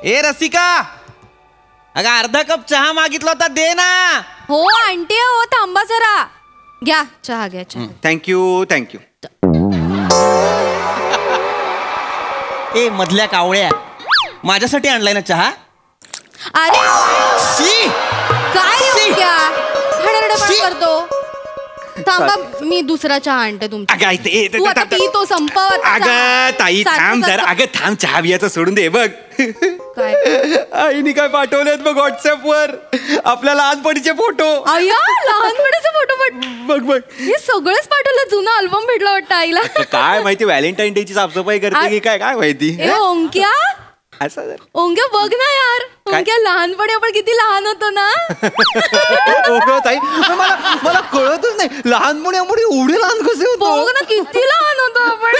ए रसिका, अगं अर्धा कप चहा मागितला होता, दे ना. हो आंटी हो, थांबा जरा. घ्या चहा, घ्या चहा. Thank you thank you. ए मधल्या कावळ्या, माझ्यासाठी आणलाय ना चहा? अरे शी, काय रे क्या हडरडपण करतो. थांबा, मी दुसरा चहा आणते तुमचा. तू आता पी तो, संपव. अगं ताई थांब जरा. अगं थांब, चहा बियाचं सोडून दे. बघ काय आईने काय पाठवलेत बघ व्हॉट्सअप वर, आपल्या लहानपणीचे फोटो. अय्या, लहानपणीचे फोटो. बघ बघ, हे सगळंच पाठवलं. जुना अल्बम भेटला वाटतं आईला. काय माहिती व्हॅलेंटाईन डे ची साफसफाई करते की काय, काय माहिती. ओंक्या, असं ओंक्या बघ ना यार, ओंक्या लहानपणी आपण किती लहान होतो ना. ताई मला कळतच नाही, लहानपणी आपण एवढे लहान कसे होतो. बघ ना किती लहान होतो आपण.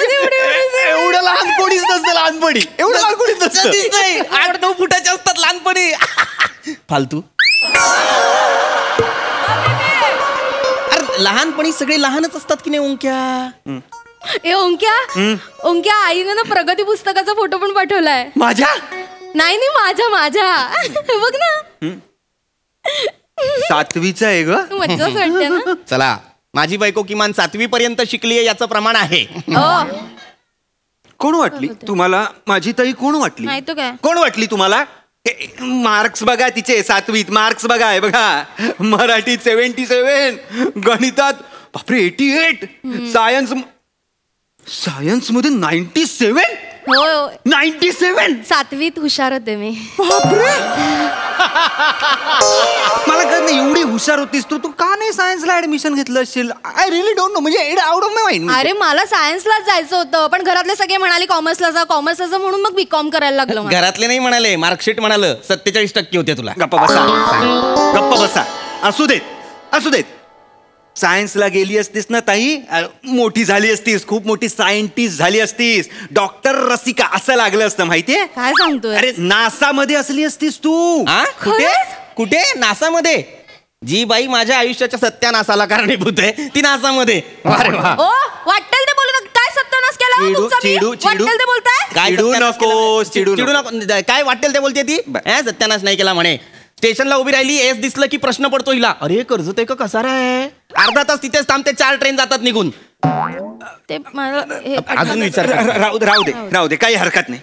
एवढं लहान कोणीच नसतं लहानपणी. एवढं लहान कोणीच नसतं. 8-9 फुटाचे असतात लहानपणी. फालतू. अरे लहानपणी सगळे लहानच असतात की नाही ओंक्या? ए ओंक्या, ओंक्या आईने ना प्रगती पुस्तकाचा फोटो पण पाठवलाय. माझ्या? नाही नाही, माझ्या. बघ ना, 7वीचा आहे ग. मज्जाच वाटते ना. चला, माझी बायको किमान 7वी पर्यंत शिकली आहे याचं प्रमाण आहे. कोण वाटली तुम्हाला माझी ताई? कोण वाटली? नाही तो काय. कोण वाटली तुम्हाला? मार्क्स बघा तिचे 7वीत. मार्क्स बघा, आहे बघा. मराठीत 77, गणितात बापरे 88, सायन्स मध्ये 97. हो 97. 7वीत हुशार होते मी. बापरे. मला कळत नाही, एवढी हुशार होतीस तू का नाही सायन्सला ऍडमिशन घेतलं असेल? I really don't know. म्हणजे आउट ऑफ माय माइंड. अरे मला सायन्सलाच जायचं होतं, पण घरातले सगळे म्हणाले कॉमर्सला जा, म्हणून मग बीकॉम करायला लागलं. घरातले नाही म्हणाले, मार्कशीट म्हणालं 47% होते तुला. गप्पा बसा, गप्पा बसा. असू देत. सायन्सला गेली असतीस ना ताई, मोठी झाली असतीस, खूप मोठी सायंटिस्ट झाली असतीस. डॉक्टर रसिका असं लागलं असतं, माहितीये? काय सांगतोय? अरे नासा मध्ये असली असतीस तू. कुठे नासामध्ये? जी बाई माझ्या आयुष्याच्या सत्यानाशाला कारणीभूत आहे ती नासामध्ये. वाटेल ते बोलू नका. काय सत्यानाश केला? वाटेल ते बोलताय. चिडू नको. काय वाटेल ते बोलते ती? सत्यानाश नाही केला म्हणे. स्टेशनला उभी राहिली, एस दिसलं की प्रश्न पडतो हिला, अरे कर्ज ते का कसा आहे. अर्धा तास तिथेच थांबते, 4 ट्रेन जातात निघून. ते मला अजून विचार. राहू दे, काही हरकत नाही,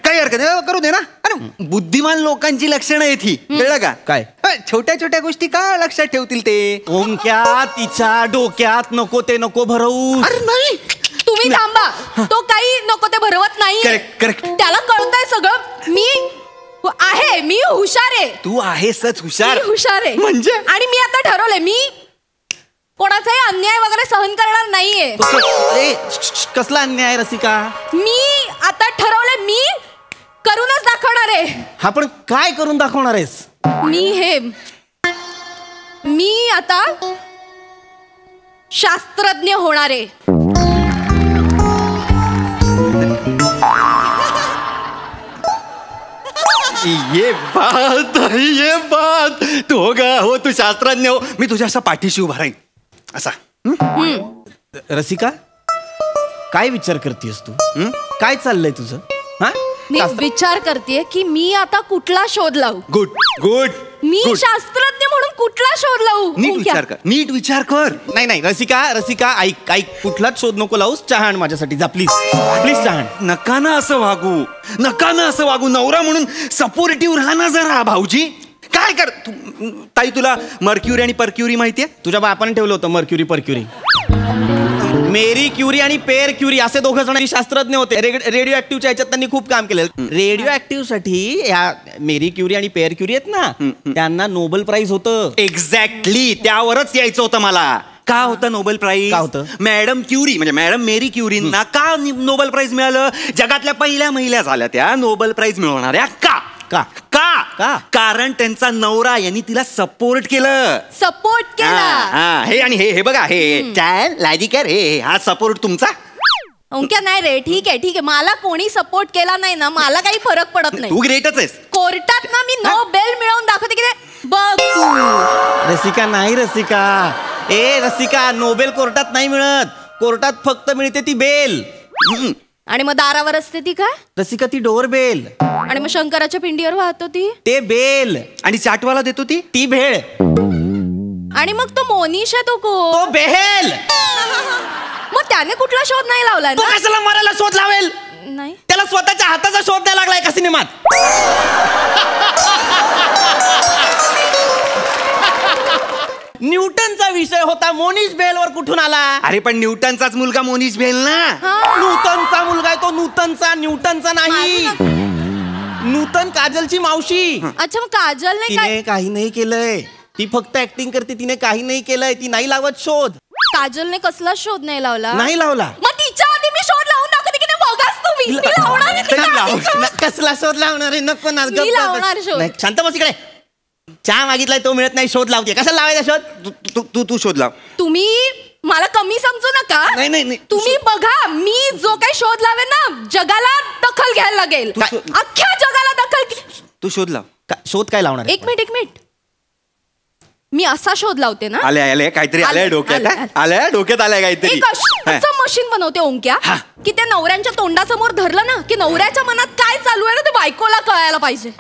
करू दे ना. अरे बुद्धिमान लोकांची लक्षणं आहेत ही, कळलं का? काय? छोट्या छोट्या गोष्टी का लक्षात ठेवतील ते? ओंक्या, तिच्या डोक्यात नको ते नको भरवू. अरे नाही, तुम्ही थांबा. तो काही नको ते भरवत नाही. करेक्ट. त्याला कळतंय सगळं. मी हुशार आहे. तू आहेसच हुशार. हुशार आहे म्हणजे? आणि मी आता ठरवलंय, मी कोणाचाही अन्याय वगैरे सहन करणार नाहीये. कसला अन्याय रसिका? मी आता ठरवलंय, मी करूनच दाखवणार आहे. हा पण काय करून दाखवणार आहेस? मी आता शास्त्रज्ञ होणार आहे. ये बात तू हो तू शास्त्रज्ञ हो. मी तुझ्या असा पाठीशी उभा राहीन असा. रसिका, काय विचार करतेस तू? काय चाललंय तुझं? मी विचार करतेय की मी आता कुठला शोध लावू. गुड. मी शास्त्रज्ञ म्हणून कुठला शोध लावू? नीट विचार कर. नाही रसिका ऐक, कुठलाच शोध नको लावूस. चहा आण माझ्यासाठी, जा प्लीज चहा आण. नका ना असं वागू. नवरा म्हणून सपोर्टिव्ह राहा ना जरा. भाऊजी काय कर. ताई तुला मर्क्युरी आणि परक्युरी माहितीये? तुझ्या बापाने ठेवलं होतं मर्क्युरी परक्युरी. मेरी क्युरी आणि पेर क्युरी असे 2 जण शास्त्रज्ञ होते. रेडिओ ऍक्टिव्हच्या ह्याच्यात त्यांनी खूप काम केलं. रेडिओ ऍक्टिव्ह साठी ह्या मेरी क्युरी आणि पेर क्युरी आहेत ना, त्यांना नोबेल प्राइज होतं. एक्झॅक्टली त्यावरच यायचं होतं मला. का होतं नोबेल प्राइज? का होतं? मॅडम क्युरी म्हणजे मॅडम मेरी क्युरींना का नोबेल प्राइज मिळालं? जगातल्या पहिल्या महिला झाल्या त्या नोबेल प्राइज मिळवणाऱ्या. का? कारण त्यांचा नवरा यांनी तिला सपोर्ट केलं. हे आणि हे बघा, हे लाजिकर, हे हा सपोर्ट तुमचा. ओंक्या नाही रे, ठीक आहे. मला कोणी सपोर्ट केला नाही ना, मला काही फरक पडत नाही. तू ग्रेटच आहेस. कोर्टात ना मी नोबेल मिळवून दाखवते की बघ तू. रसिका नाही रसिका, नोबेल कोर्टात नाही मिळत. कोर्टात फक्त मिळते ती बेल. आणि मग दारावर असते ती काय? रसिका ती डोअर बेल. आणि मग शंकराच्या पिंडीवर वाहतो ती ते बेल. आणि चाटवाला देतो ती भेळ. आणि मग तो मोनीश आहे तो तो बेहेल. मग त्याने कुठला शोध नाही लावला तो ना? कशाला मरायला शोध लावेल? नाही. त्याला स्वतःच्या हाताचा शोध द्यायला लागलाय का सिनेमात? न्यूटनचा विषय होता, मोनीश बेलवर कुठून आला? अरे पण न्यूटनचाच मुलगा मोनीश बेल ना. नूतनचा मुलगा आहे तो, न्यूटनचा नाही. नूतन काजलची मावशी. अच्छा, मग काजल नाही काय? तिने काही नाही केलंय, ती फक्त ऍक्टिंग करते. तिने काही नाही केलंय, ती नाही लावत शोध. काजलने कसला शोध नाही लावला? नाही लावला. मग तिच्या आधी मी शोध लावून दाखवते की नाही, बघाच तुम्ही. मी लावणार आहे तिच्या आधी शोध. कसला शोध लावणार आहे? नको ना, मी लावणार शोध. नाही, शांत बस इकडे. चहा मागितलाय तो मिळत नाही, शोध लावते. कशाला लावायचा शोध? तू शोध लाव. तुम्ही मला कमी समजू नका. नाही. तुम्ही बघा, मी जो काही शोध लावेन ना, जगाला दखल घ्यायला लागेल. अख्ख्या जगाला दखल. तू शोध लाव. शोध काय लावणार? एक मिनिट. मी असा शोध लावते ना. आले काहीतरी आलंय डोक्यात. आलंय डोक्यात आलंय काहीतरी. असं मशीन बनवते ओंक्या की त्या नवऱ्यांच्या तोंडासमोर धरलं ना की नवऱ्याच्या मनात काय चालू आहे ना ते बायकोला कळायला पाहिजे.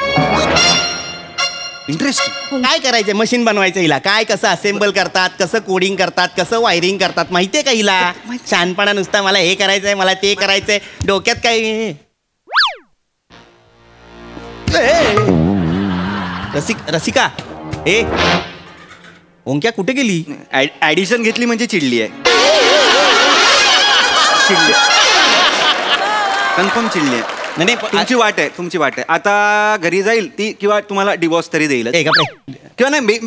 इंटरेस्टिंग. काय करायचंय? मशीन बनवायचं हिला. काय कसं असेंबल करतात, कसं कोडिंग करतात, कसं वायरिंग करतात माहितीये का हिला? शहाणपणा नुसता मला हे करायचंय, मला ते करायचंय, डोक्यात काय? रसिका ए ओंक्या कुठे गेली? ऍडिशन घेतली म्हणजे चिडली आहे. कन्फर्म चिडली आहे. नाही तुमची वाट आहे. आता घरी जाईल ती किंवा तुम्हाला डिवोर्स तरी देईल किंवा नाही.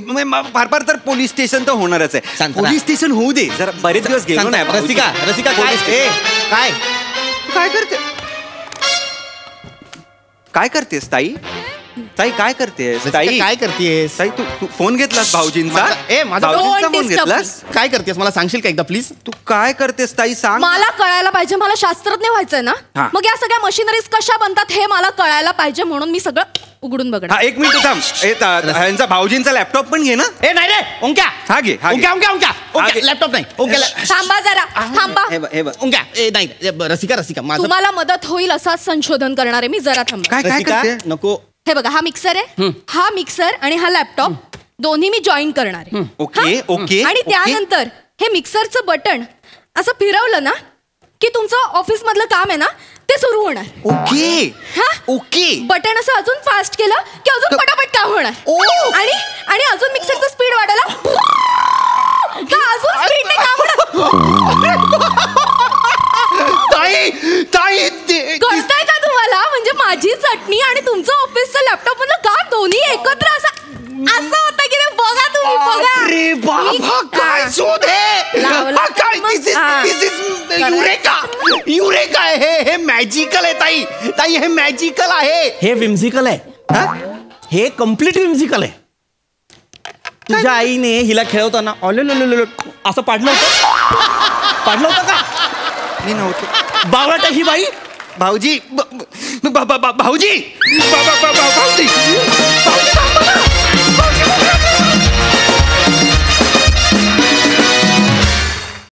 फार तर पोलीस स्टेशन तर होणारच आहे. पोलीस स्टेशन होऊ दे जरा. बरेच दिवस गेलो नाही. रसिका काय करतेस ताई? काय करतेस ताई? काय करतेस ताई? तू फोन घेतलास भाऊजींचा? भाऊजींचा फोन घेतलास? काय करतेस मला सांगशील का एकदा प्लीज? तू काय करतेस ताई सांग. मला कळायला पाहिजे. मला शास्त्रज्ञ व्हायचंय ना. मग या सगळ्या मशिनरीज कशा बनतात हे मला कळायला पाहिजे, म्हणून मी सगळं उघडून बघणार. एक मिनिट थांब. ह्यांचा भाऊजींचा लॅपटॉप पण घे ना. नाही रे ओंक्या. हा घे. लॅपटॉप नाही. थांबा जरा, थांबा. ओंक्या नाही. रसिका तुम्हाला मदत होईल असंच संशोधन करणार आहे मी. जरा थांबा. काय करते? नको. हे बघा, हा मिक्सर आहे. हा मिक्सर आणि हा लॅपटॉप दोन्ही मी जॉईन करणार आहे. ओके. आणि त्यानंतर हे मिक्सरचं बटन असं फिरवलं ना की तुमचं ऑफिस मधलं काम आहे ना ते सुरू होणार. ओके. बटन असं अजून फास्ट केलं की अजून पटापट काम होणार. आणि अजून मिक्सरचं स्पीड वाढायला अजून स्पीडने काम होणार. कळतंय का तुम्हाला? म्हणजे माझी चटणी आणि तुमचं ऑफिसचं लॅपटॉप मधलं काम दोन्ही एकत्र असं होतं की बघा तुम्ही बघा. अरे बाबा काय शोध आहे? युरेका. हे मॅजिकल आहे ताई. हे मॅजिकल आहे. हे विम्झिकल आहे. हे कम्प्लीट विम्झिकल आहे. तुझ्या आईने हिला खेळवताना असं पाडलं होतं का? मी नव्हतो. बावळट ही बाई. भाऊजी.